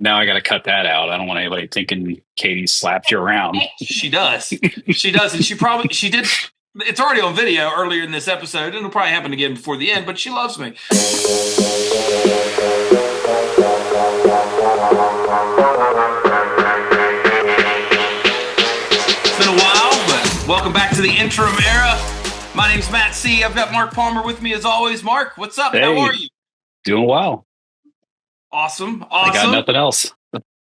Now I got to cut that out. I don't want anybody thinking Katie slapped you around. She does. She does. And she did. It's already on video earlier in this episode, and it'll probably happen again before the end, but she loves me. It's been a while, but welcome back to the Interim Era. My name's Matt C. I've got Mark Palmer with me as always. Mark, what's up? Hey, how are you? Doing well. Awesome. I got nothing else.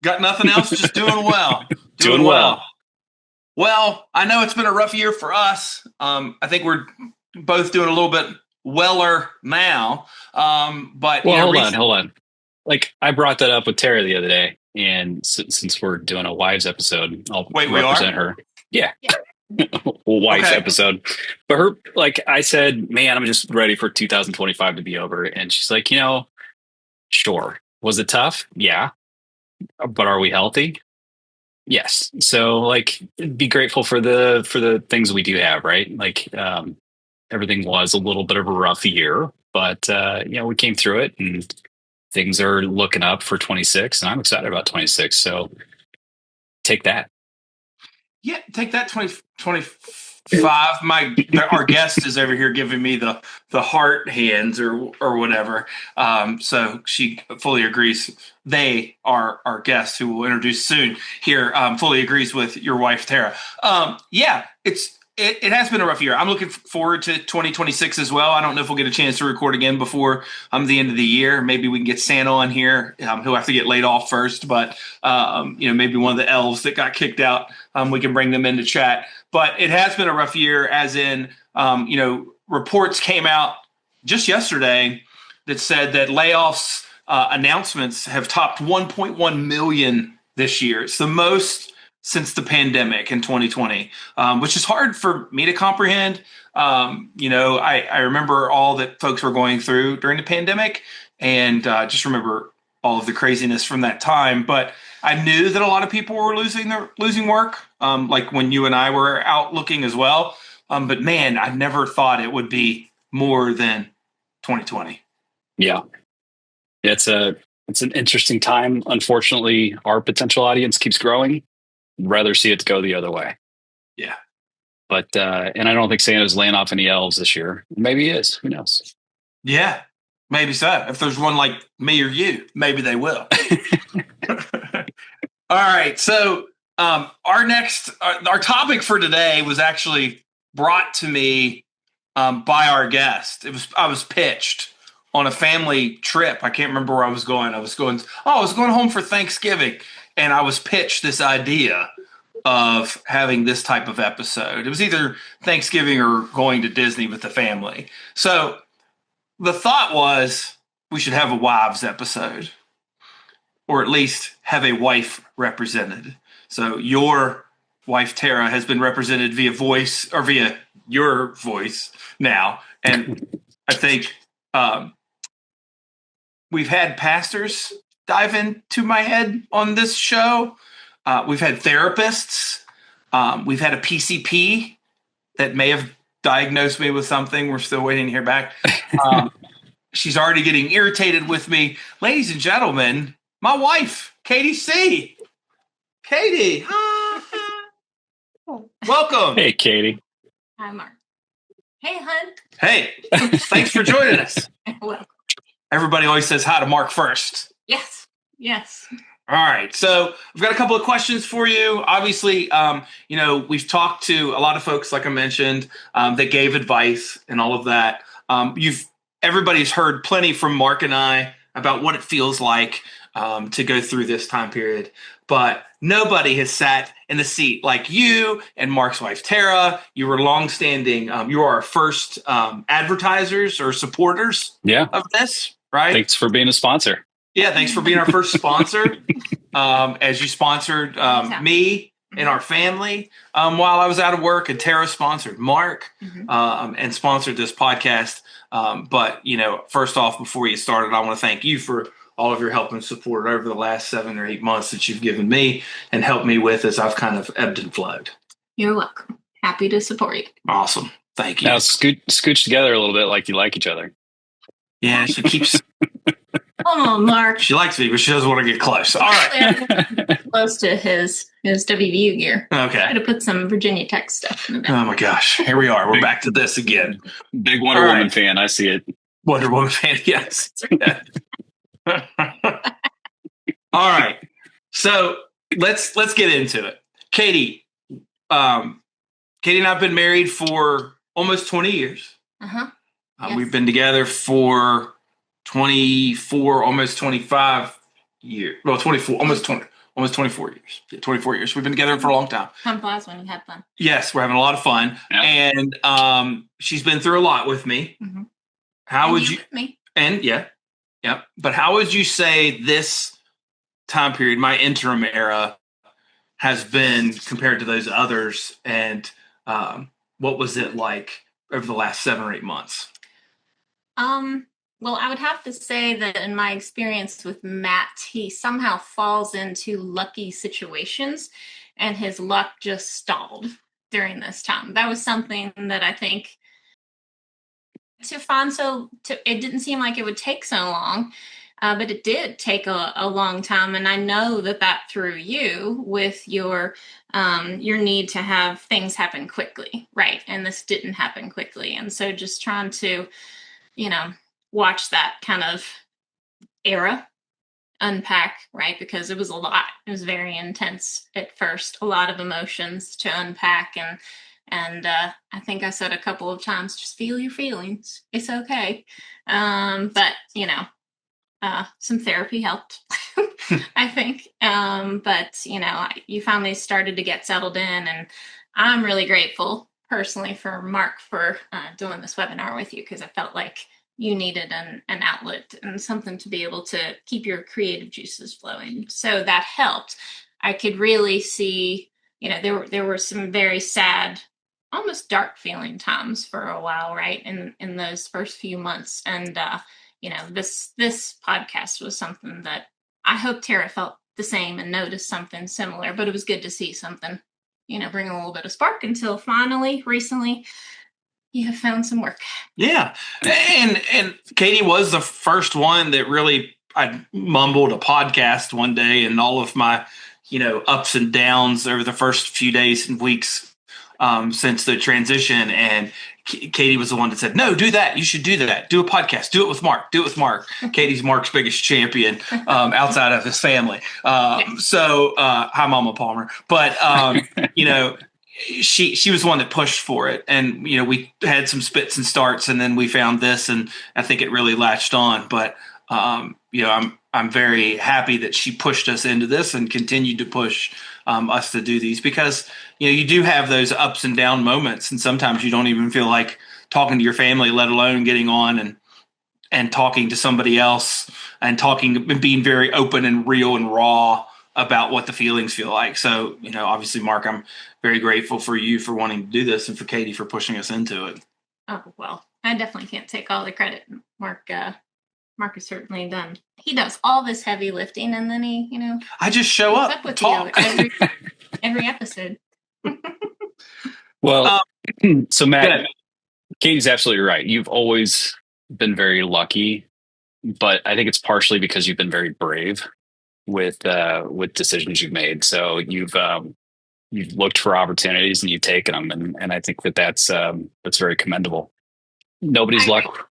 Got nothing else, just doing well. Doing well. Well, I know it's been a rough year for us. I think we're both doing a little bit weller now. But well, hold on. Like I brought that up with Tara the other day, and since we're doing a wives episode, I'll represent her. Yeah. Wife's episode. But her, like I said, man, I'm just ready for 2025 to be over. And she's like, sure. Was it tough? Yeah. But are we healthy? Yes. So like be grateful for the things we do have, right? Like everything was a little bit of a rough year, but we came through it and things are looking up for 26 and I'm excited about 26. So take that. Yeah, take that 2025. Our guest is over here giving me the heart hands or whatever. So she fully agrees. They are our guest who we'll introduce soon here. Fully agrees with your wife, Tara. It has been a rough year. I'm looking forward to 2026 as well. I don't know if we'll get a chance to record again before the end of the year. Maybe we can get Santa on here. He'll have to get laid off first, but maybe one of the elves that got kicked out, we can bring them into chat. But it has been a rough year, as in, reports came out just yesterday that said that layoffs announcements have topped 1.1 million this year. It's the most since the pandemic in 2020, which is hard for me to comprehend. I remember all that folks were going through during the pandemic and just remember all of the craziness from that time. But I knew that a lot of people were losing work, like when you and I were out looking as well. But man, I never thought it would be more than 2020. Yeah. It's an interesting time. Unfortunately, our potential audience keeps growing. Rather see it go the other way. Yeah. But, and I don't think Santa's laying off any elves this year. Maybe he is. Who knows? Yeah, maybe so. If there's one like me or you, maybe they will. All right. So our topic for today was actually brought to me by our guest. I was pitched on a family trip. I can't remember where I was going. I was going home for Thanksgiving. And I was pitched this idea of having this type of episode. It was either Thanksgiving or going to Disney with the family. So the thought was we should have a wives episode, or at least have a wife represented. So your wife, Tara, has been represented via voice or via your voice now. And I think we've had pastors dive into my head on this show. We've had therapists. We've had a PCP that may have diagnosed me with something. We're still waiting to hear back. She's already getting irritated with me. Ladies and gentlemen, my wife, Katie C. Katie. Welcome. Hey, Katie. Hi, Mark. Hey, hun. Hey, thanks for joining us. Welcome. Everybody always says hi to Mark first. Yes. All right. So I've got a couple of questions for you. Obviously, we've talked to a lot of folks, like I mentioned, that gave advice and all of that. Everybody's heard plenty from Mark and I about what it feels like to go through this time period. But nobody has sat in the seat like you and Mark's wife, Tara. You were longstanding. You are our first advertisers or supporters of this, right? Thanks for being a sponsor. Yeah, thanks for being our first sponsor. As you sponsored me and our family while I was out of work, and Tara sponsored Mark and sponsored this podcast. But first off, before you started, I want to thank you for all of your help and support over the last 7 or 8 months that you've given me and helped me with as I've kind of ebbed and flowed. You're welcome. Happy to support you. Awesome. Thank you. Now scooch together a little bit like you like each other. Yeah, she keeps... Come on, Mark. She likes me, but she doesn't want to get close. All right. Close to his WVU gear. Okay. Try to put some Virginia Tech stuff in the back. Oh my gosh. Here we are. We're back to this again. Big Wonder Woman fan. I see it. Wonder Woman fan. Yes. All right. So let's get into it. Katie, Katie and I have been married for almost 20 years. Uh-huh. Yes. We've been together for 24, almost 25 years. Well, 24, almost 24 years. Yeah, 24 years. We've been together for a long time. Time flies when you have fun. Yes, we're having a lot of fun. Yeah. And she's been through a lot with me. Mm-hmm. How would you? With me. And yeah. But how would you say this time period, my interim era, has been compared to those others? And what was it like over the last 7 or 8 months? Well, I would have to say that in my experience with Matt, he somehow falls into lucky situations and his luck just stalled during this time. That was something that I think it didn't seem like it would take so long, but it did take a long time. And I know that through you with your need to have things happen quickly, right? And this didn't happen quickly. And so just trying to, watch that kind of era unpack, right? Because it was a lot. It was very intense at first, a lot of emotions to unpack. And I think I said a couple of times, just feel your feelings. It's okay. But, some therapy helped, I think. But, you finally started to get settled in. And I'm really grateful personally for Mark for doing this webinar with you, because I felt like you needed an outlet and something to be able to keep your creative juices flowing. So that helped. I could really see, there were some very sad, almost dark feeling times for a while, right? In those first few months. And, this podcast was something that I hope Tara felt the same and noticed something similar, but it was good to see something, bring a little bit of spark until finally, recently, you have found some work. Yeah. And Katie was the first one that really, I mumbled a podcast one day, and all of my, ups and downs over the first few days and weeks since the transition. And Katie was the one that said, no, do that. You should do that. Do a podcast. Do it with Mark. Katie's Mark's biggest champion outside of his family. So hi, Mama Palmer. But, she was the one that pushed for it. And, we had some spits and starts, and then we found this, and I think it really latched on. But, I'm very happy that she pushed us into this and continued to push us to do these, because, you do have those ups and down moments, and sometimes you don't even feel like talking to your family, let alone getting on and talking to somebody else and being very open and real and raw about what the feelings feel like. So, obviously, Mark, I'm very grateful for you for wanting to do this, and for Katie for pushing us into it. Oh, well, I definitely can't take all the credit. Mark has certainly done. He does all this heavy lifting, and then he, I just show up with talk every episode. Well, so Matt, Katie's absolutely right. You've always been very lucky, but I think it's partially because you've been very brave with decisions you've made. So you've looked for opportunities and you've taken them, and I think that's very commendable. Nobody's luck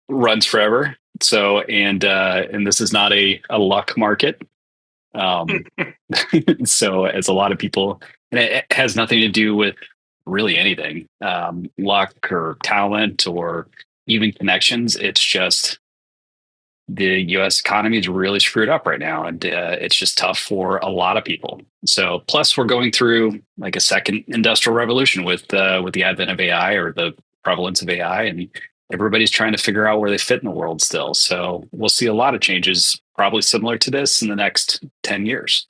runs forever. So and this is not a luck market. So as a lot of people, and it has nothing to do with really anything, luck or talent or even connections. It's just the U.S. economy is really screwed up right now, and it's just tough for a lot of people. So, plus we're going through like a second industrial revolution with the advent of AI, or the prevalence of AI, and everybody's trying to figure out where they fit in the world still. So, we'll see a lot of changes, probably similar to this, in the next 10 years.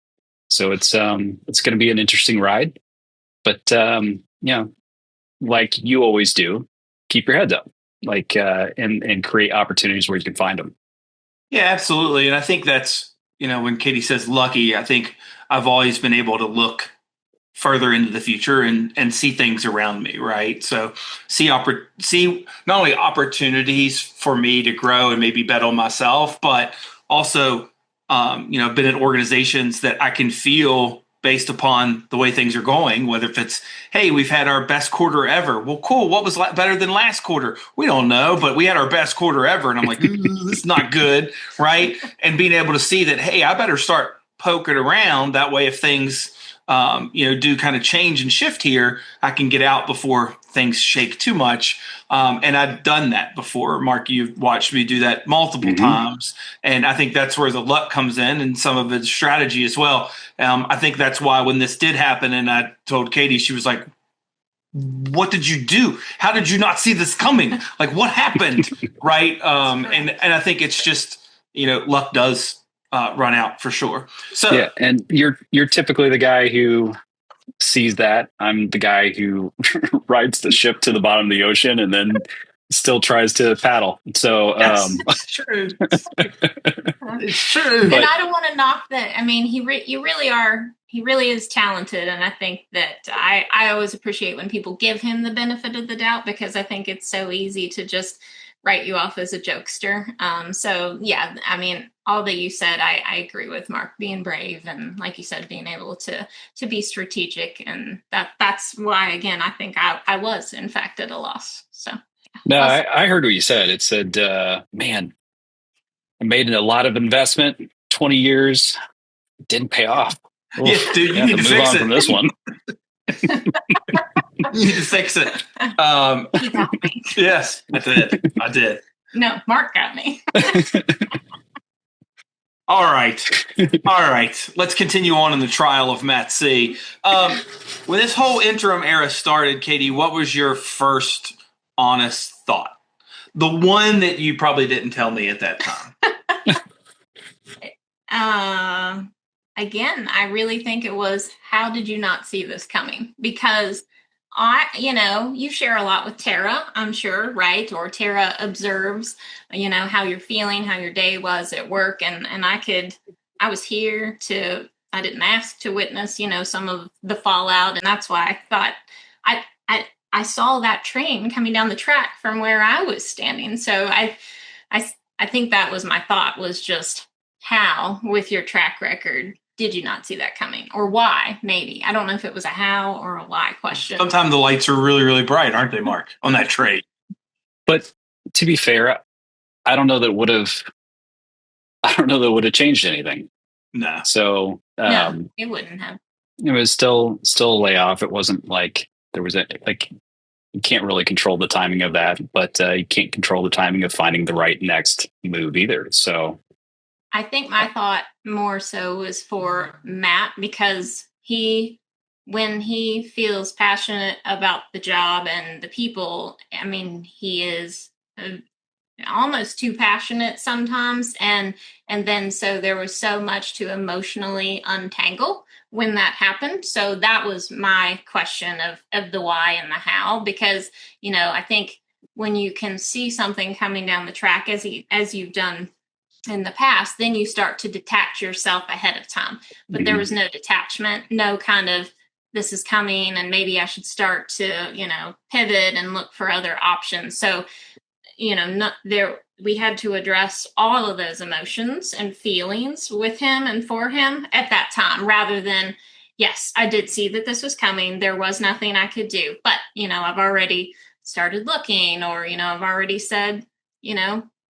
So it's going to be an interesting ride, but like you always do, keep your heads up, and create opportunities where you can find them. Yeah, absolutely. And I think that's, when Katie says lucky, I think I've always been able to look further into the future and see things around me, right? So see not only opportunities for me to grow and maybe bet on myself, but also, been in organizations that I can feel based upon the way things are going, whether if it's, hey, we've had our best quarter ever. Well, cool. What was better than last quarter? We don't know, but we had our best quarter ever. And I'm like, this is not good, right? And being able to see that, hey, I better start poking around. That way, if things, do kind of change and shift here, I can get out before things shake too much. And I've done that before. Mark, you've watched me do that multiple times. And I think that's where the luck comes in and some of it's strategy as well. I think that's why when this did happen and I told Katie, she was like, what did you do? How did you not see this coming? Like, what happened? Right. And I think it's just, luck does run out for sure. So yeah, and you're typically the guy who sees that. I'm the guy who rides the ship to the bottom of the ocean and then still tries to paddle. So it's true. It's true. And I don't want to knock that. I mean, he really is talented. And I think that I always appreciate when people give him the benefit of the doubt, because I think it's so easy to just write you off as a jokester. So yeah, I mean, all that you said, I agree with, Mark, being brave and, like you said, being able to be strategic. And that's why, again, I think I was in fact at a loss. So yeah. No, I heard what you said. It said, man, I made a lot of investment, 20 years, didn't pay off. Oof, yeah, dude, you need to fix it from this one. You need to fix it. He got me. Yes, I did. No, Mark got me. All right. Let's continue on in the trial of Matt C. When this whole interim era started, Katie, what was your first honest thought? The one that you probably didn't tell me at that time. Again, I really think it was, how did you not see this coming? Because you share a lot with Tara, I'm sure, right? Or Tara observes, how you're feeling, how your day was at work. And I was here I didn't ask to witness, some of the fallout. And that's why I thought I saw that train coming down the track from where I was standing. So I think that was my thought, was just, how, with your track record, did you not see that coming? Or why, maybe? I don't know if it was a how or a why question. Sometimes the lights are really, really bright, aren't they, Mark, on that train? But to be fair, I don't know that would have changed anything. No. So no, it wouldn't have. It was still a layoff. It wasn't like there was you can't really control the timing of that, but you can't control the timing of finding the right next move either. So I think my thought more so was for Matt, because when he feels passionate about the job and the people, I mean, he is almost too passionate sometimes. And then, so there was so much to emotionally untangle when that happened. So that was my question of the why and the how, because, I think when you can see something coming down the track, as you've done in the past, then you start to detach yourself ahead of time. But there was no detachment, no kind of, this is coming and maybe I should start to, pivot and look for other options. So, we had to address all of those emotions and feelings with him and for him at that time, rather than, yes, I did see that this was coming. There was nothing I could do, but, I've already started looking, or, I've already said,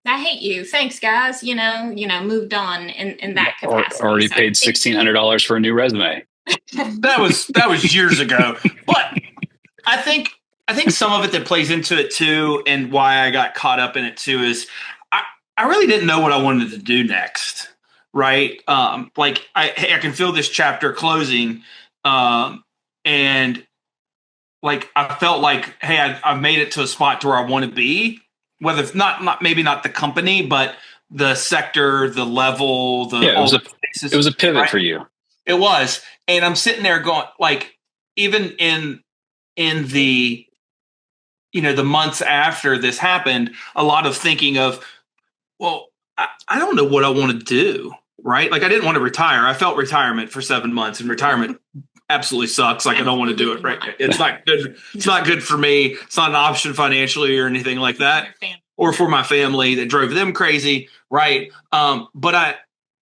I hate you. Thanks, guys. Moved on in that capacity. Already paid $1,600 for a new resume. That was years ago. But I think some of it that plays into it too, and why I got caught up in it too, is I really didn't know what I wanted to do next. Right. I can feel this chapter closing. And like, I felt like, hey, I've made it to a spot to where I want to be. Whether it's not maybe not the company, but the sector, the level, it was a pivot for you. It was. And I'm sitting there going, like, even in the, the months after this happened, a lot of thinking of, well, I don't know what I want to do. Right. Like, I didn't want to retire. I felt retirement for 7 months, and retirement absolutely sucks. Like, I don't want to do it. Right. It's not good. It's not good for me. It's not an option financially or anything like that. or for my family that drove them crazy. Right. But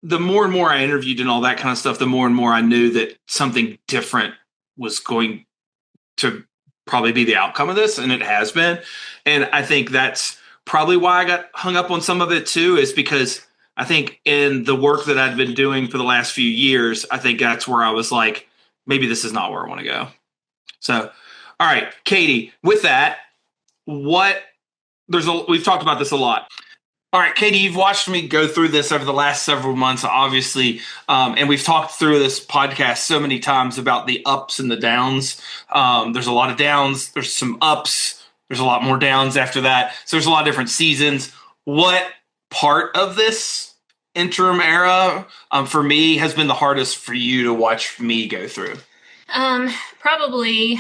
the more and more I interviewed and all that kind of stuff, the more and more I knew that something different was going to probably be the outcome of this. And it has been. And I think that's probably why I got hung up on some of it too, is because I think in the work that I'd been doing for the last few years, I think that's where I was like, maybe this is not where I want to go. So, all right, Katie, with that, we've talked about this a lot. All right, Katie, you've watched me go through this over the last several months, obviously, and we've talked through this podcast so many times about the ups and the downs. There's a lot of downs. There's some ups. There's a lot more downs after that. So there's a lot of different seasons. What part of this interim era for me has been the hardest for you to watch me go through? Probably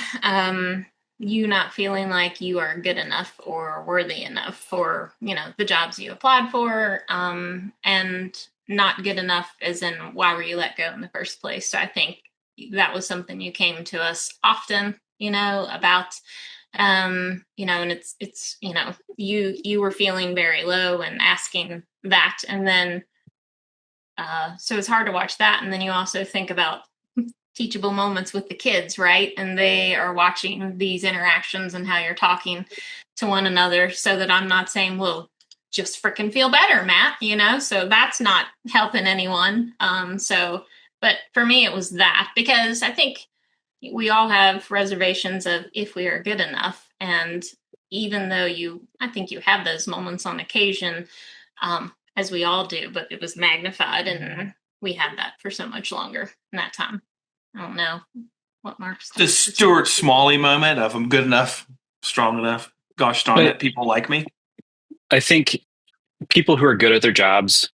you not feeling like you are good enough or worthy enough for, the jobs you applied for, and not good enough as in why were you let go in the first place. So I think that was something you came to us often, about, and it's, you were feeling very low and asking that. And then, so it's hard to watch that. And then you also think about teachable moments with the kids, right? And they are watching these interactions and how you're talking to one another, so that I'm not saying, well, just freaking feel better, Matt, so that's not helping anyone. But for me, it was that, because I think we all have reservations of if we are good enough. And even though I think you have those moments on occasion, as we all do, but it was magnified, and we had that for so much longer in that time. I don't know what Mark's the Stuart Smalley moment of I'm good enough, strong enough. Gosh darn it, people like me. I think people who are good at their jobs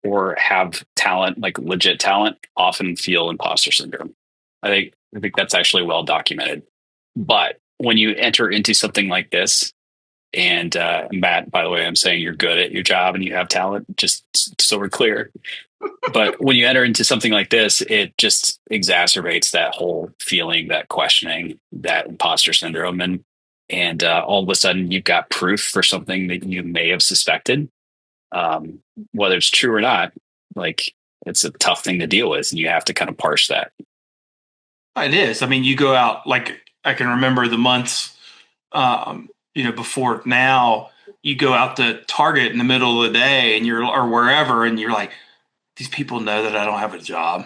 or have talent, like legit talent, often feel imposter syndrome. I think that's actually well documented. But when you enter into something like this, and Matt, by the way, I'm saying you're good at your job and you have talent, just so we're clear. But when you enter into something like this, it just exacerbates that whole feeling, that questioning, that imposter syndrome. And all of a sudden you've got proof for something that you may have suspected, whether it's true or not. Like, it's a tough thing to deal with, and you have to kind of parse that. It is. I mean, you go out, like, I can remember the months, before now, you go out to Target in the middle of the day or wherever, and you're like, these people know that I don't have a job.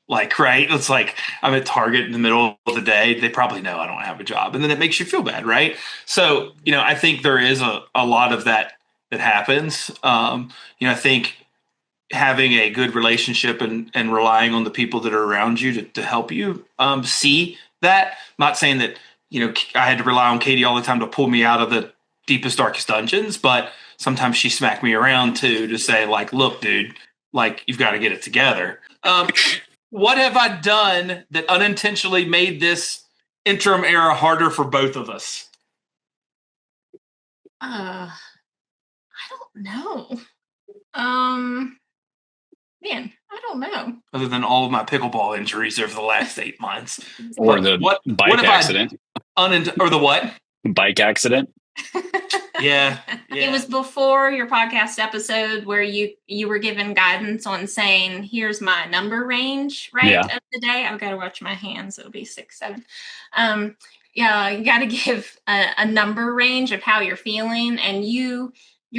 Like, right? It's like I'm at Target in the middle of the day. They probably know I don't have a job. And then it makes you feel bad, right? So, I think there is a lot of that happens. I think having a good relationship and relying on the people that are around you to help you see that. I'm not saying that, I had to rely on Katie all the time to pull me out of the deepest, darkest dungeons, but sometimes she smacked me around too, to say, like, look, dude, like, you've got to get it together. What have I done that unintentionally made this interim era harder for both of us? I don't know. Man, I don't know. Other than all of my pickleball injuries over the last 8 months. Or the bike accident. Or the what? Bike accident. Yeah. It was before your podcast episode where you were given guidance on saying, here's my number range, right? Of the day. I've got to watch my hands. It'll be 6, 7. Yeah, you got to give a number range of how you're feeling. And your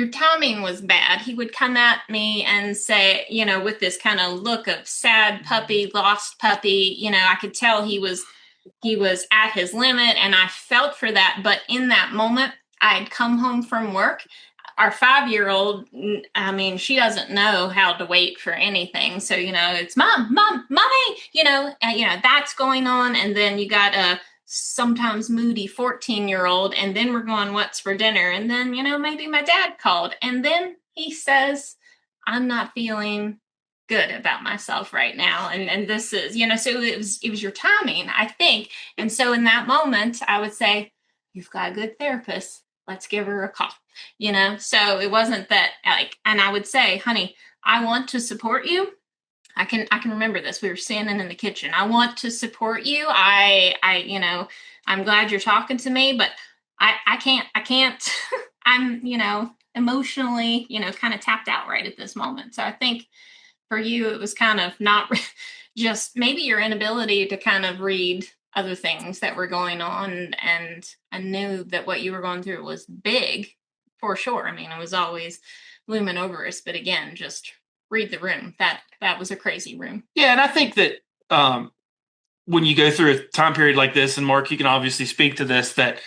timing was bad. He would come at me and say, with this kind of look of sad puppy, lost puppy, I could tell he was at his limit, and I felt for that. But in that moment, I'd come home from work. Our 5-year-old, I mean, she doesn't know how to wait for anything. So, it's mom, mommy, that's going on. And then you got a sometimes moody 14-year-old. And then we're going, what's for dinner? And then, maybe my dad called. And then he says, I'm not feeling good about myself right now. And this is, so it was your timing, I think. And so in that moment, I would say, you've got a good therapist. Let's give her a call, So it wasn't that, like, and I would say, honey, I want to support you. I can remember this. We were standing in the kitchen. I want to support you. I'm glad you're talking to me, but I can't I'm, emotionally, kind of tapped out right at this moment. So I think for you, it was kind of not just maybe your inability to kind of read other things that were going on. And I knew that what you were going through was big for sure. I mean, it was always looming over us, but again, just read the room. That was a crazy room. Yeah. And I think that, when you go through a time period like this, and Mark, you can obviously speak to this, that,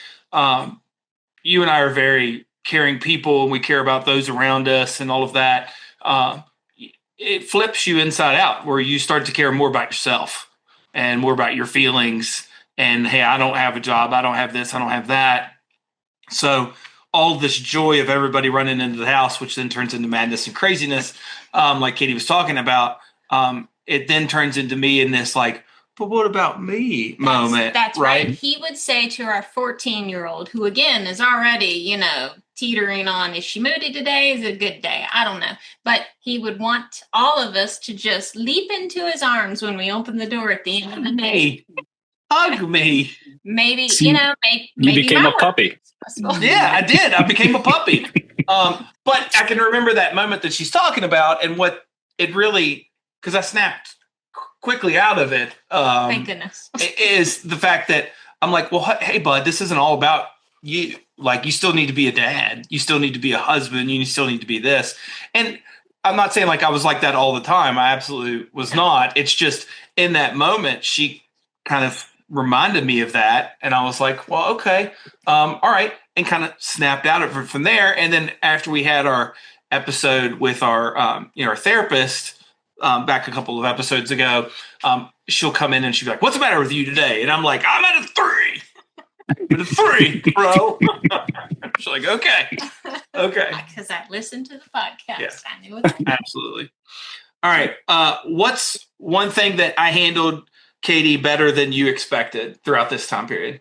you and I are very caring people and we care about those around us and all of that. It flips you inside out where you start to care more about yourself and more about your feelings. And, hey, I don't have a job. I don't have this. I don't have that. So all this joy of everybody running into the house, which then turns into madness and craziness, like Katie was talking about, it then turns into me in this like, but what about me moment? That's right. He would say to our 14-year-old, who again is already, teetering on, is she moody today? Is it a good day? I don't know. But he would want all of us to just leap into his arms when we open the door at the end of the day. Hug me. Maybe, maybe you became a puppy. Yeah, I did. I became a puppy. But I can remember that moment that she's talking about and what it really, because I snapped quickly out of it. Thank goodness. Is the fact that I'm like, well, hey, bud, this isn't all about you. Like, you still need to be a dad. You still need to be a husband. You still need to be this. And I'm not saying like I was like that all the time. I absolutely was not. It's just in that moment, she kind of reminded me of that. And I was like, well, okay. All right. And kind of snapped out of it from there. And then after we had our episode with our, our therapist, back a couple of episodes ago, she'll come in and she'll be like, what's the matter with you today? And I'm like, I'm at a 3. I'm at a 3, bro. She's like, okay. Because I listened to the podcast. Yeah. I knew it. Absolutely. All right. What's one thing that I handled, Katie, better than you expected throughout this time period?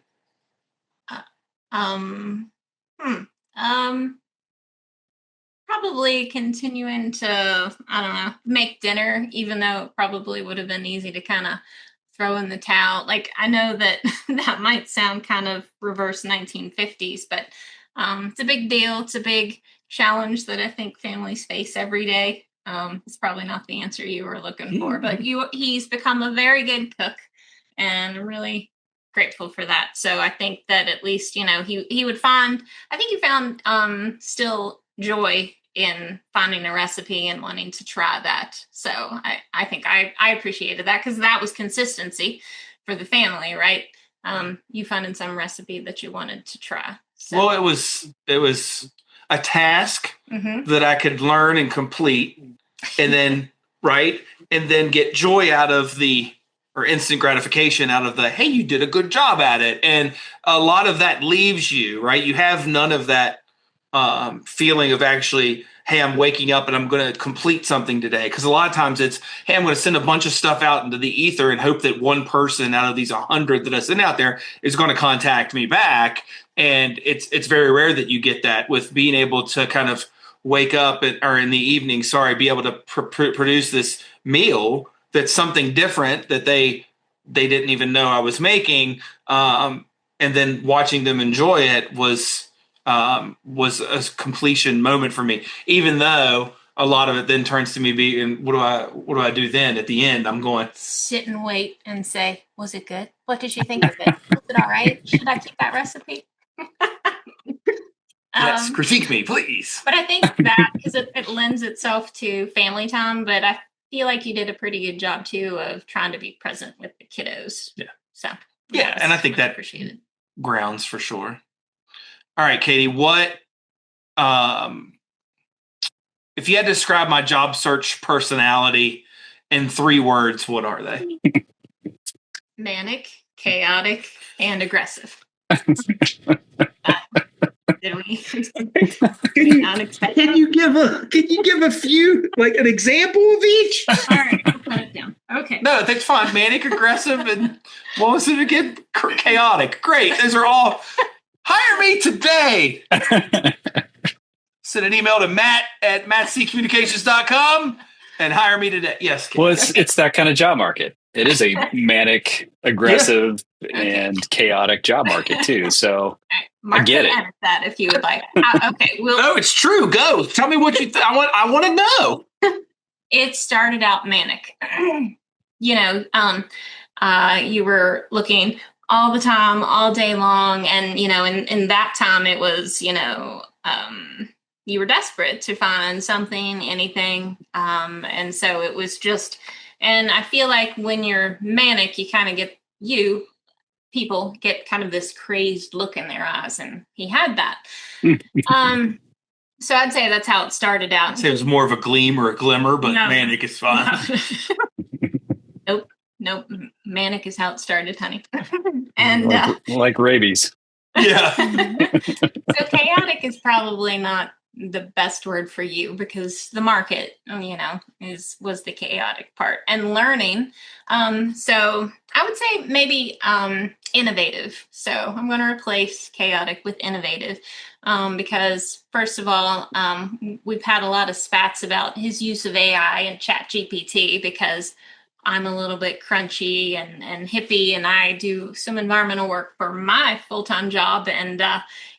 Probably continuing to, make dinner, even though it probably would have been easy to kind of throw in the towel. Like, I know that that might sound kind of reverse 1950s, but it's a big deal. It's a big challenge that I think families face every day. It's probably not the answer you were looking for, but he's become a very good cook, and I'm really grateful for that. So I think that at least, he would find, I think he found still joy in finding a recipe and wanting to try that. So I think I appreciated that, because that was consistency for the family, right? You finding some recipe that you wanted to try. So. Well, it was a task that I could learn and complete, and then and then get joy out of or instant gratification out of the, hey, you did a good job at it. And a lot of that leaves you, right? You have none of that feeling of actually, hey, I'm waking up and I'm going to complete something today. Because a lot of times it's, hey, I'm going to send a bunch of stuff out into the ether and hope that one person out of these 100 that I send out there is going to contact me back. And it's very rare that you get that with being able to kind of wake up or in the evening, be able to produce this meal that's something different that they didn't even know I was making. And then watching them enjoy it was a completion moment for me, even though a lot of it then turns to me being, what do I do then at the end? I'm going, sit and wait and say, was it good? What did you think of it? Was it all right? Should I keep that recipe? Yes, critique me, please. But I think that, because it lends itself to family time, but I feel like you did a pretty good job too of trying to be present with the kiddos. Yeah. So yeah, and I think that appreciated. Grounds for sure. All right, Katie, what if you had to describe my job search personality in 3 words, what are they? Manic, chaotic, and aggressive. Did we? Can you give a few, like an example of each? All right, I'll put it down. Okay. No, that's fine. Manic, aggressive, and what was it again? Chaotic. Great. Those are all. Hire me today. Send an email to Matt@mattccommunications.com and hire me today. Yes. Well, it's that kind of job market. it is a manic, aggressive, and chaotic job market too. So I get it. That if you would like. Okay. No, it's true. Go. Tell me what you I want to know. It started out manic. You were looking all the time, all day long. And, in that time it was, you were desperate to find something, anything. And so it was just, and I feel like when you're manic, you kind of people get kind of this crazed look in their eyes. And he had that. So I'd say that's how it started out. I'd say it was more of a gleam or a glimmer, but manic is fine. Nope. Manic is how it started, honey. And like rabies. Yeah. So chaotic is probably not the best word for you, because the market, was the chaotic part, and learning. So I would say maybe innovative. So I'm going to replace chaotic with innovative, because first of all, we've had a lot of spats about his use of AI and ChatGPT, because I'm a little bit crunchy and hippie, and I do some environmental work for my full-time job. And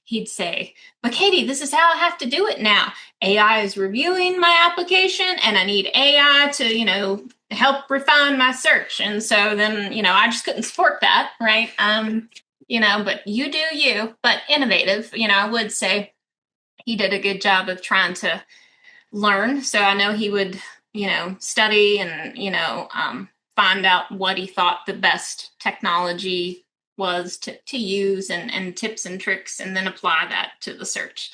he'd say, but Katie, this is how I have to do it now. AI is reviewing my application, and I need AI to, help refine my search. And so then, I just couldn't support that. Right. But you do you, but innovative, I would say he did a good job of trying to learn. So I know he would, study and, find out what he thought the best technology was to use, and tips and tricks, and then apply that to the search.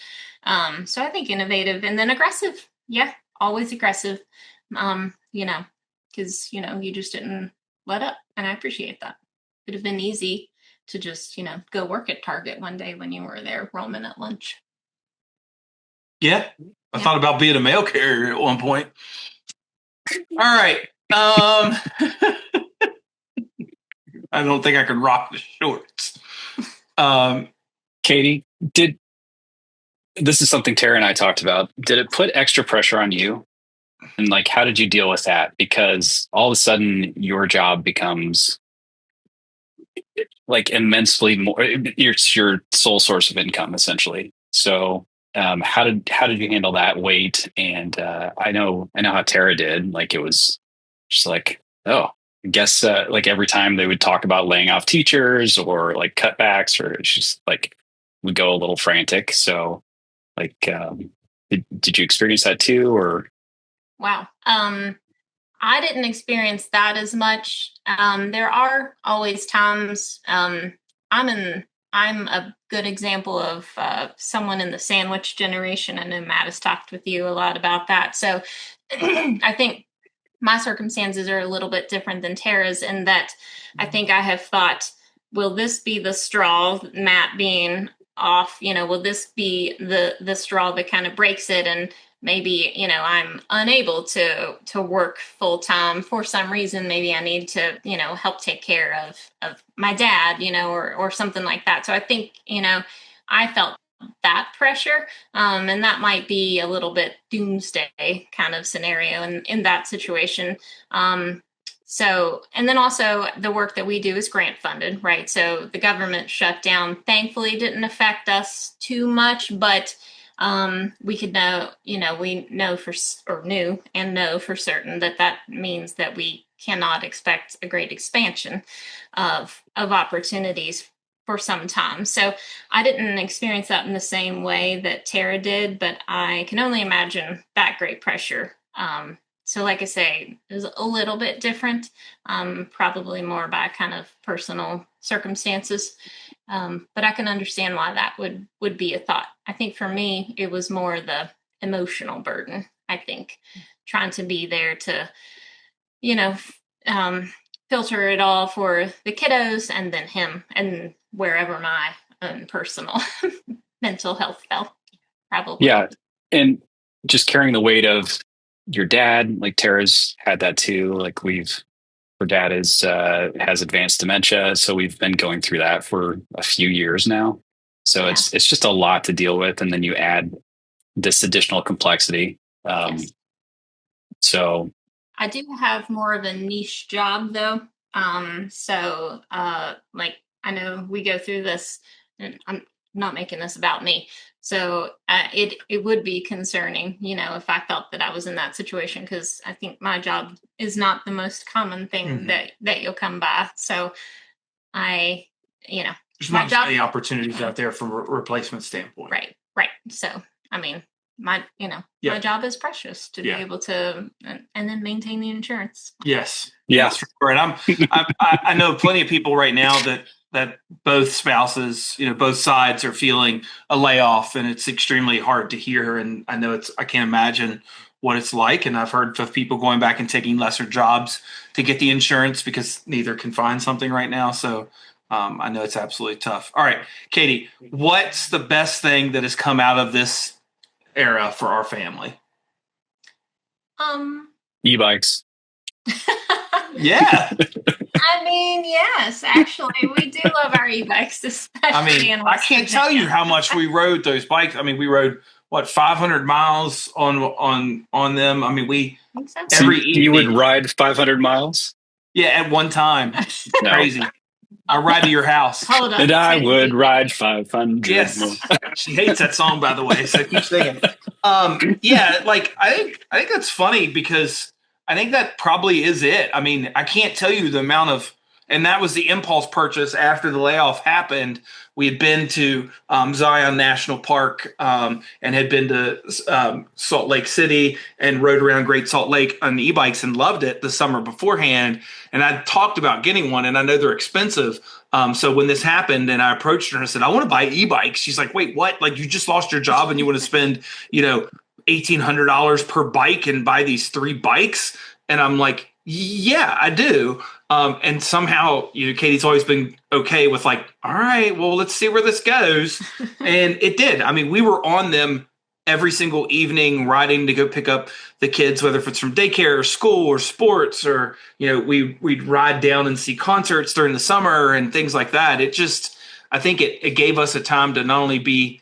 So I think innovative, and then aggressive. Yeah, always aggressive. Because, you just didn't let up. And I appreciate that. It would have been easy to just, go work at Target one day when you were there roaming at lunch. Yeah. I thought about being a mail carrier at one point. All right. I don't think I could rock the shorts. Katie, this is something Tara and I talked about. Did it put extra pressure on you? And how did you deal with that? Because all of a sudden your job becomes immensely more, it's your sole source of income, essentially. So how did you handle that weight? And I know how Tara did. It was just oh, I guess every time they would talk about laying off teachers or cutbacks, or it's just would go a little frantic. So did you experience that too, or? Wow. I didn't experience that as much. There are always times. I'm a good example of someone in the sandwich generation. I know Matt has talked with you a lot about that. So I think my circumstances are a little bit different than Tara's, in that I think I have thought, will this be the straw, Matt being off, will this be the straw that kind of breaks it? And maybe, I'm unable to work full time for some reason. Maybe I need to, help take care of my dad, or something like that. So I think, I felt that pressure. And that might be a little bit doomsday kind of scenario in that situation. So, and then also the work that we do is grant funded, right? So the government shutdown thankfully didn't affect us too much, but we could know, we know know for certain that means that we cannot expect a great expansion of opportunities for some time. So I didn't experience that in the same way that Tara did, but I can only imagine that great pressure. So like I say, it was a little bit different, probably more by kind of personal circumstances. But I can understand why that would be a thought. I think for me, it was more the emotional burden, I think, trying to be there to, filter it all for the kiddos and then him, and wherever my own personal mental health fell, probably. Yeah. And just carrying the weight of your dad, Tara's had that too. Her dad has advanced dementia, so we've been going through that for a few years now. So it's just a lot to deal with, and then you add this additional complexity. Yes. So I do have more of a niche job, though. So like, I know we go through this, and I'm not making this about me. So it would be concerning, if I felt that I was in that situation, because I think my job is not the most common thing that you'll come by. So there's not many opportunities out there from a replacement standpoint. Right. So, I mean, my job is precious to be able to, and then maintain the insurance. Yes. For sure. And I know plenty of people right now that both spouses, both sides are feeling a layoff, and it's extremely hard to hear. And I know I can't imagine what it's like. And I've heard of people going back and taking lesser jobs to get the insurance because neither can find something right now. So I know it's absolutely tough. All right, Katie, what's the best thing that has come out of this era for our family? E-bikes. Yeah. I mean, yes, actually, we do love our e-bikes, especially in West I can't tell you how much we rode those bikes. I mean, we rode 500 miles on them. I mean, every evening. You would ride 500 miles? Yeah, at one time. No. Crazy. I ride to your house. Hold on. And I would ride 500. Yes. She hates that song, by the way, so keep singing. Yeah, like I think that's funny, because I think that probably is it. I mean, I can't tell you the amount of, and that was the impulse purchase after the layoff happened. We had been to Zion National Park and had been to Salt Lake City and rode around Great Salt Lake on e-bikes and loved it the summer beforehand. And I talked about getting one, and I know they're expensive. So when this happened and I approached her and I said, I want to buy e-bikes. She's like, wait, what? Like, you just lost your job and you want to spend, $1,800 per bike and buy these 3 bikes? And I'm like, yeah, I do. And somehow, Katie's always been okay with like, all right, well, let's see where this goes. And it did. I mean, we were on them every single evening, riding to go pick up the kids, whether if it's from daycare or school or sports, or, we'd ride down and see concerts during the summer and things like that. I think it gave us a time to not only be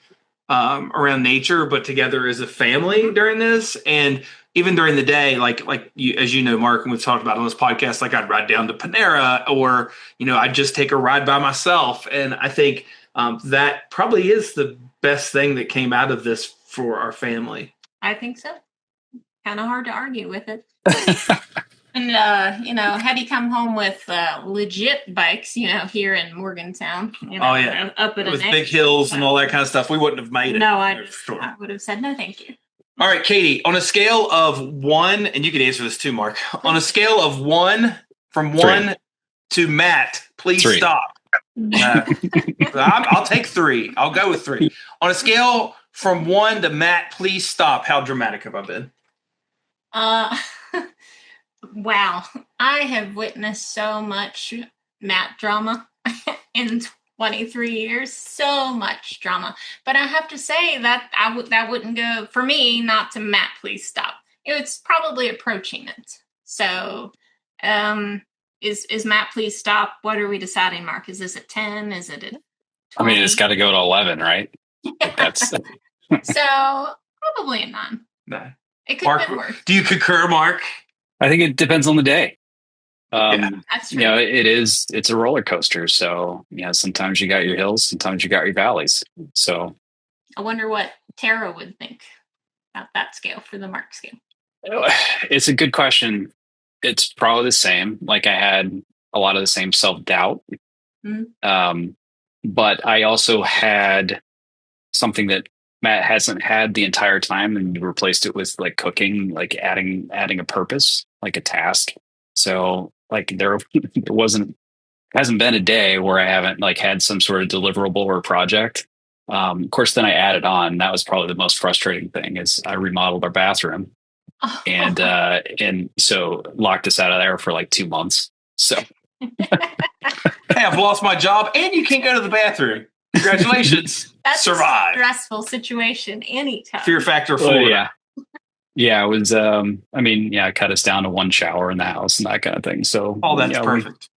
around nature, but together as a family during this. And even during the day, like you, as you know, Mark, and we've talked about on this podcast, like I'd ride down to Panera, or, I'd just take a ride by myself. And I think that probably is the best thing that came out of this for our family. I think so. Kind of hard to argue with it. And, had he come home with legit bikes, here in Morgantown, up at with big hills and all that kind of stuff, we wouldn't have made it. No, I would have said no, thank you. All right, Katie, on a scale of 1, and you can answer this too, Mark, on a scale of 1, from 1 to Matt, please 3. Stop. I'll take 3. I'll go with 3. On a scale from 1 to Matt, please stop. How dramatic have I been? Wow. I have witnessed so much Matt drama in 23 years, so much drama. But I have to say that that wouldn't go for me, not to Matt, please stop. It's probably approaching it. So is Matt, please stop? What are we deciding, Mark? Is this at 10? Is it at 20? I mean, it's got to go to 11, right? That's so probably a 9. 9. It could Mark, have been worse. do you concur, Mark? I think it depends on the day. That's true. It's a roller coaster. So, sometimes you got your hills, sometimes you got your valleys. So I wonder what Tara would think about that scale for the Mark scale. It's a good question. It's probably the same. Like, I had a lot of the same self-doubt. Mm-hmm. But I also had something that Matt hasn't had the entire time, and replaced it with like cooking, like adding a purpose, like a task. So like there hasn't been a day where I haven't like had some sort of deliverable or project. Of course, then I added on. That was probably the most frustrating thing, is I remodeled our bathroom, and so locked us out of there for like 2 months. So hey, I've lost my job, and you can't go to the bathroom. Congratulations. That's survive. A stressful situation anytime. Fear factor 4. Yeah, it was, it cut us down to 1 shower in the house and that kind of thing. So, that's perfect.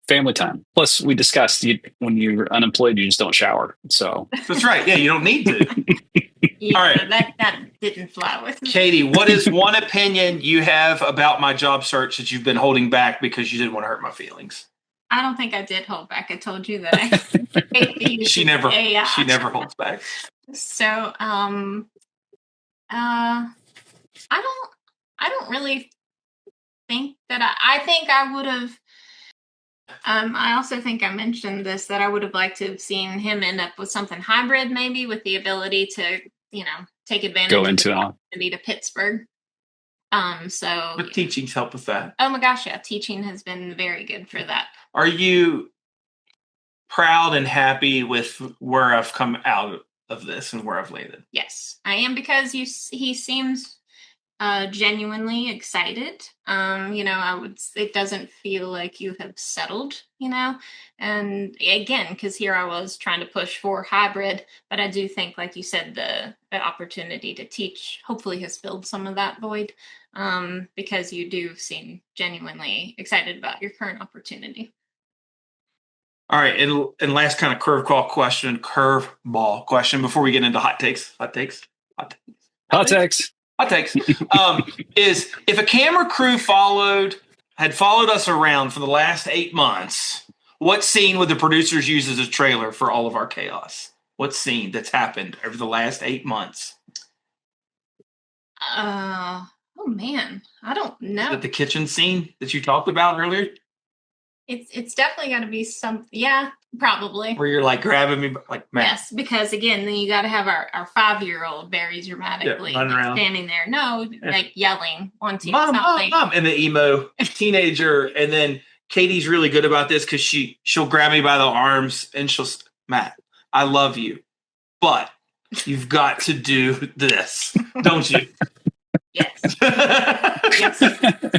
Family time. Plus, we discussed when you're unemployed, you just don't shower. So that's right. Yeah, you don't need to. Yeah, all right. That didn't fly with me. Katie, what is one opinion you have about my job search that you've been holding back because you didn't want to hurt my feelings? I don't think I did hold back. I told you that I hate the use She of never AI. She never holds back. So, I don't really think that I think I would have. I also think I mentioned this, that I would have liked to have seen him end up with something hybrid, maybe with the ability to, take advantage Go of into the proximity to Pittsburgh. But teaching's help with that. Oh my gosh, yeah, teaching has been very good for that. Are you proud and happy with where I've come out of this and where I've landed? Yes, I am, because he seems genuinely excited. It doesn't feel like you have settled, and again, because here I was trying to push for hybrid, but I do think, like you said, the opportunity to teach hopefully has filled some of that void, because you do seem genuinely excited about your current opportunity. All right, and last kind of curveball question before we get into hot takes is, if a camera crew had followed us around for the last 8 months, what scene would the producers use as a trailer for all of our chaos? What scene that's happened over the last 8 months? Oh man, I don't know. Is it the kitchen scene that you talked about earlier? It's definitely got to be yeah, probably. Where you're like grabbing me, like, man. Yes, because again, then you got to have our 5-year-old very dramatically standing there, like yelling, wanting something. Mom, and the emo teenager, and then Katie's really good about this because she'll grab me by the arms and Matt, I love you, but you've got to do this, don't you? Yes. Yes.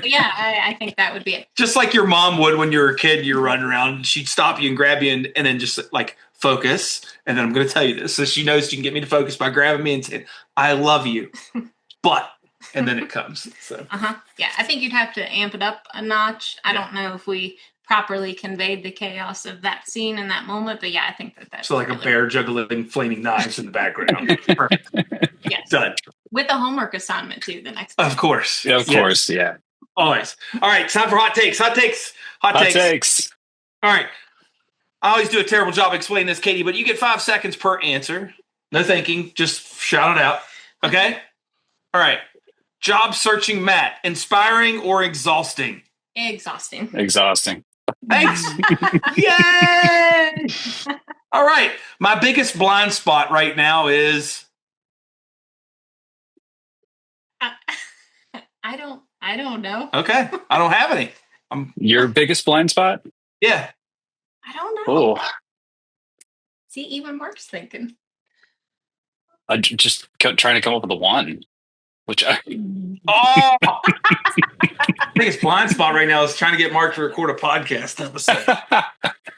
Yeah, I think that would be it. Just like your mom would when you were a kid, you're running around, and she'd stop you and grab you and then just like focus. And then I'm going to tell you this. So she knows she can get me to focus by grabbing me and saying, I love you, but, and then it comes. So. Yeah, I think you'd have to amp it up a notch. I don't know if we properly conveyed the chaos of that scene in that moment, but yeah, I think that's so like really a bear juggling flaming knives in the background. Perfect. Yes. Done. With a homework assignment too the next Of course. Yeah, of course, yeah. Always. All right, time for hot takes. Hot takes. All right. I always do a terrible job explaining this, Katie, but you get 5 seconds per answer. No thinking, just shout it out. Okay? All right. Job searching Matt, inspiring or exhausting? Exhausting. Thanks. Yay! All right. My biggest blind spot right now is... I don't know. Okay. I don't have any. Your biggest blind spot? Yeah. I don't know. Oh. See, even Mark's thinking. I'm just trying to come up with a one. Biggest blind spot right now is trying to get Mark to record a podcast episode.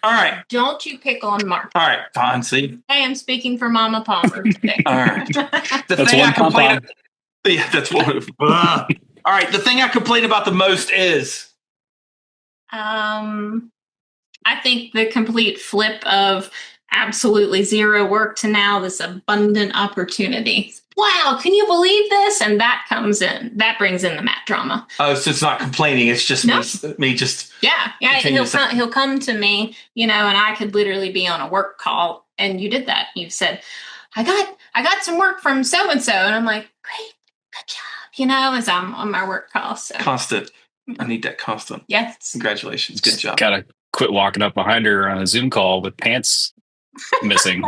All right. Don't you pick on Mark. All right. Fine. See? I am speaking for Mama Palmer today. All right. That's one complaint. Yeah, that's one. All right. The thing I complain about the most is... I think the complete flip of absolutely zero work to now this abundant opportunity. Wow, can you believe this? And that brings in the Matt drama. Oh, so it's not complaining. It's just me just... Yeah. He'll come to me, and I could literally be on a work call. And you did that. You said, I got some work from so-and-so. And I'm like, great, good job, as I'm on my work call. So constant. I need that constant. Yes. Congratulations. Good job. Gotta quit walking up behind her on a Zoom call with pants missing.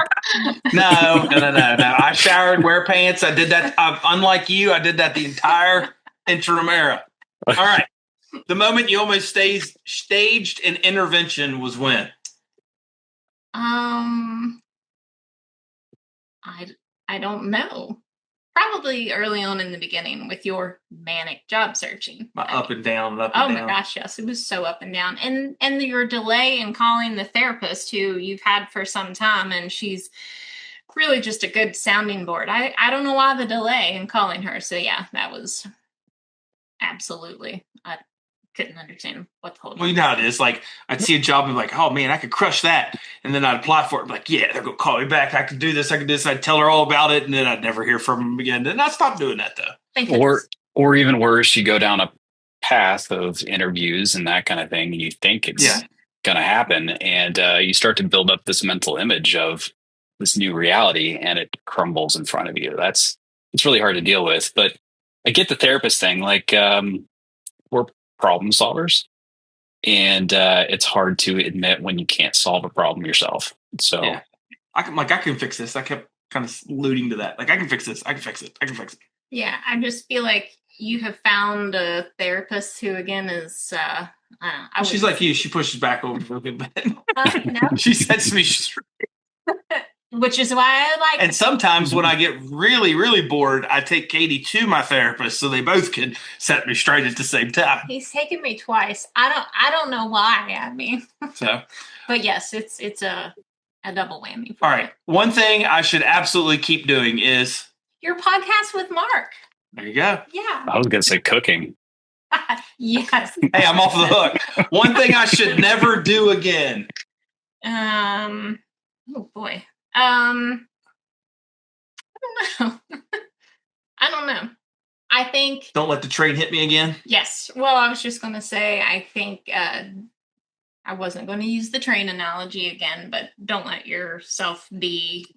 No. I showered, wear pants. I did that. Unlike you, I did that the entire interim era. All right. The moment you almost staged an intervention was when? I don't know. Probably early on in the beginning with your manic job searching. Up and down. Oh my gosh, yes. It was so up and down. And your delay in calling the therapist who you've had for some time, and she's really just a good sounding board. I don't know why the delay in calling her. So yeah, that was absolutely couldn't understand what the whole. Well, you know how it is. Like, I'd see a job and be like, oh man, I could crush that. And then I'd apply for it. Like, yeah, they're going to call me back. I could do this. I could do this. I'd tell her all about it. And then I'd never hear from them again. And I stopped doing that though. Or even worse, you go down a path of interviews and that kind of thing. And you think it's going to happen. And you start to build up this mental image of this new reality and it crumbles in front of you. It's really hard to deal with. But I get the therapist thing. Like, we're problem solvers. And it's hard to admit when you can't solve a problem yourself. So I can fix this. I kept kind of alluding to that. Like, I can fix this. I can fix it. I can fix it. Yeah, I just feel like you have found a therapist who, again, is. She's like you. She pushes back over a good bit. No. She sets me straight. Which is why I like. And sometimes when I get really, really bored, I take Katie to my therapist so they both can set me straight at the same time. He's taken me twice. I don't know why. I mean, but yes, it's a double whammy. All right. One thing I should absolutely keep doing is your podcast with Mark. There you go. Yeah. I was going to say cooking. Yes. Hey, I'm off the hook. One thing I should never do again. Oh boy. I don't know. I don't know. I think. Don't let the train hit me again. Yes. Well, I was just going to say, I think I wasn't going to use the train analogy again, but don't let yourself be.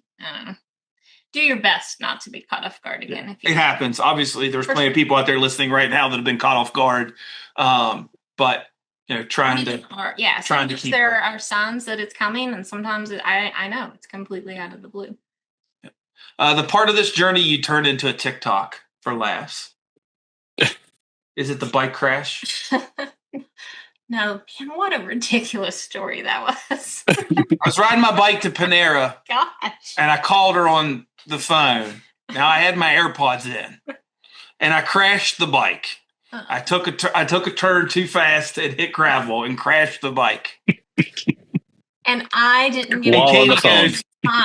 Do your best not to be caught off guard again. If you it happens. Obviously, there's plenty of people out there listening right now that have been caught off guard. But trying to keep. There are signs that it's coming, and sometimes I know it's completely out of the blue. The part of this journey you turned into a TikTok for laughs. Is it the bike crash? No, what a ridiculous story that was. I was riding my bike to Panera. Gosh. And I called her on the phone. Now I had my AirPods in, and I crashed the bike. I took a turn too fast and hit gravel and crashed the bike. And I didn't get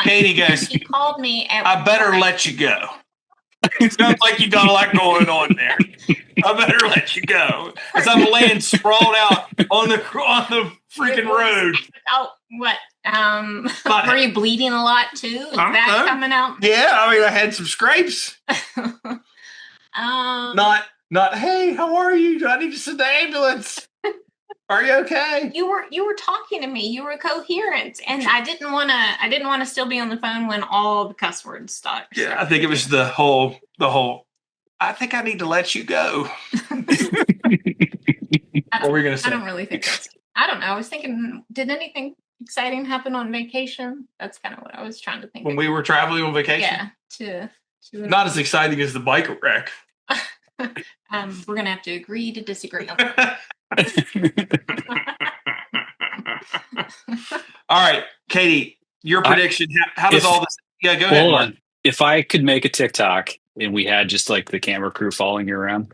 Katie goes, she called me I better let you go. It sounds like you got a lot going on there. I better let you go. As I'm laying sprawled out on the freaking road. Oh, what? Were you bleeding a lot too? Is that coming out? Yeah, I mean, I had some scrapes. Not, hey, how are you? Do I need to send the ambulance? Are you okay? You were talking to me. You were coherent, and I didn't want to still be on the phone when all the cuss words stopped. Yeah, I think it was the whole. I think I need to let you go. What were you going to say? I don't really think that's. I don't know. I was thinking, did anything exciting happen on vacation? That's kind of what I was trying to think. When we were traveling on vacation. Yeah, not as exciting as the bike wreck. We're gonna have to agree to disagree on that. All right, Katie, your prediction. How does all this? Yeah, go ahead. Hold on. If I could make a TikTok and we had just like the camera crew following you around,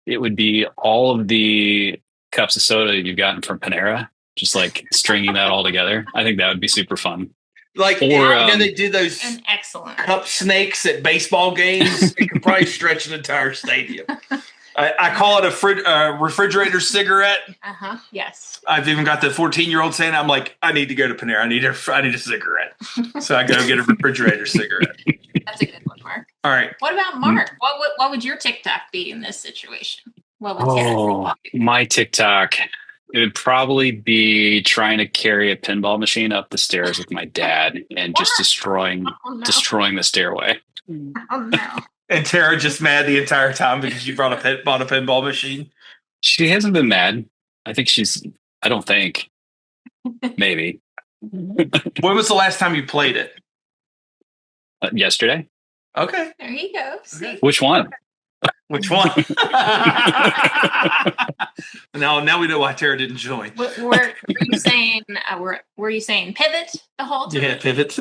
it would be all of the cups of soda you've gotten from Panera, just like stringing that all together. I think that would be super fun. Like, they do those an excellent cup snakes at baseball games. It could probably stretch an entire stadium. I call it a refrigerator cigarette. Yes. I've even got the 14-year-old saying, I'm like, I need to go to Panera. I need a cigarette. So I go get a refrigerator cigarette. That's a good one, Mark. All right. What about Mark? What would your TikTok be in this situation? My TikTok. It would probably be trying to carry a pinball machine up the stairs with my dad and just destroying the stairway. Oh no. And Tara just mad the entire time because you bought a pinball machine? She hasn't been mad. I don't think. Maybe. When was the last time you played it? Yesterday. Okay. There you go. See? Which one? Which one? Now we know why Tara didn't join. Were you saying? Were you saying pivot the whole time? Yeah, pivot.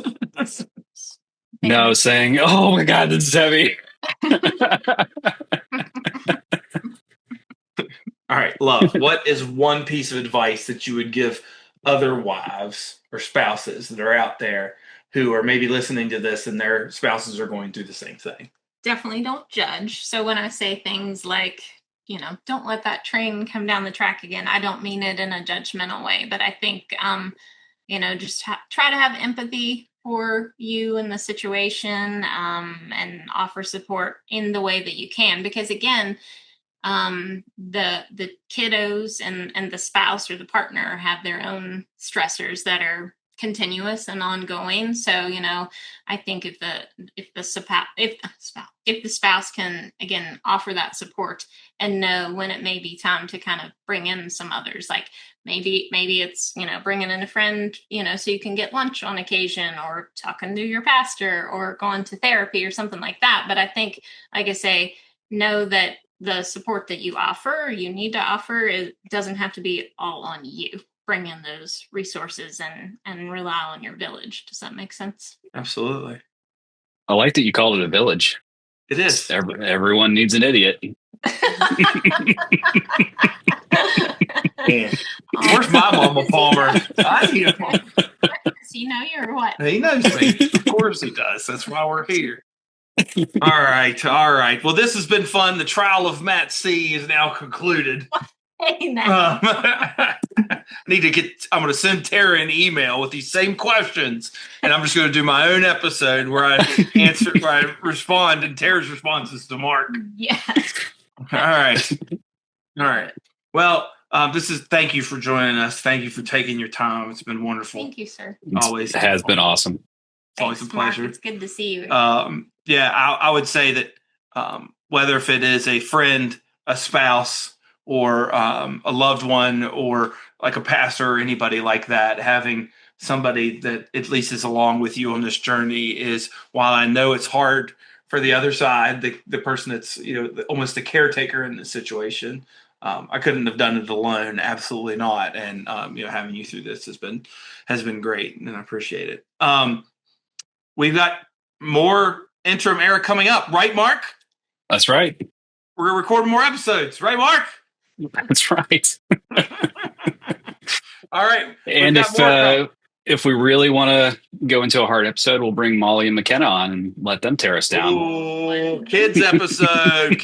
No, saying, "Oh my God, this is heavy." All right, love. What is one piece of advice that you would give other wives or spouses that are out there who are maybe listening to this and their spouses are going through the same thing? Definitely don't judge. So when I say things like, don't let that train come down the track again. I don't mean it in a judgmental way, but I think, just try to have empathy for you in the situation, and offer support in the way that you can. Because again, the kiddos and the spouse or the partner have their own stressors that are continuous and ongoing. So, I think if the spouse can again offer that support and know when it may be time to kind of bring in some others, like maybe it's, bringing in a friend, so you can get lunch on occasion, or talking to your pastor, or going to therapy or something like that. But I think, like I say, know that the support that you need to offer, it doesn't have to be all on you. Bring in those resources and rely on your village. Does that make sense? Absolutely. I like that you called it a village. It is. Everyone needs an idiot. Where's my mama, Palmer? I need a Palmer. You know you're what? He knows me. Of course he does. That's why we're here. All right. Well, this has been fun. The trial of Matt C is now concluded. I'm going to send Tara an email with these same questions, and I'm just going to do my own episode where I respond, and Tara's response is to Mark. Yes. All right. Well, thank you for joining us. Thank you for taking your time. It's been wonderful. Thank you, sir. Always it has been awesome. It's always a pleasure. Mark. It's good to see you. I would say that whether if it is a friend, a spouse, or a loved one, or like a pastor or anybody like that, having somebody that at least is along with you on this journey is, while I know it's hard for the other side, the person that's, almost the caretaker in the situation, I couldn't have done it alone. Absolutely not. And, having you through this has been great, and I appreciate it. We've got more Interim Era coming up, right, Mark? That's right. We're going to record more episodes, right, Mark? That's right. All right. And if we really want to go into a hard episode, we'll bring Molly and McKenna on and let them tear us down. Ooh, kids episode.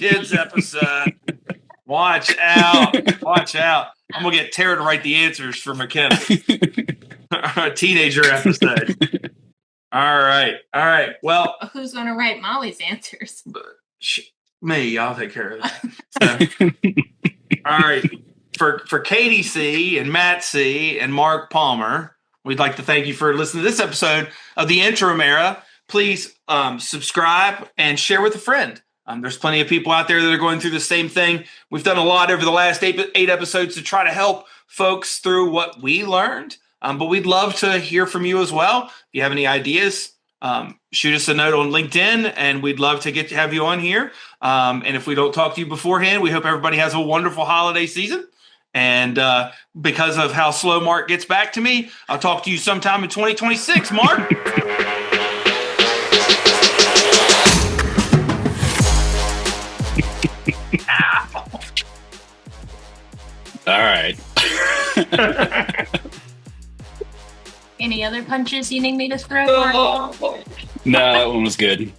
Watch out. I'm going to get Tara to write the answers for McKenna. A teenager episode. All right. Well, who's going to write Molly's answers? Me. I'll take care of that. So, all right. For Katie C. and Matt C. and Mark Palmer, we'd like to thank you for listening to this episode of the Interim Era. Please subscribe and share with a friend. There's plenty of people out there that are going through the same thing. We've done a lot over the last eight episodes to try to help folks through what we learned. But we'd love to hear from you as well. If you have any ideas, shoot us a note on LinkedIn, and we'd love to have you on here. And if we don't talk to you beforehand, we hope everybody has a wonderful holiday season. And because of how slow Mark gets back to me, I'll talk to you sometime in 2026, Mark. All right. Any other punches you need me to throw? No, that one was good.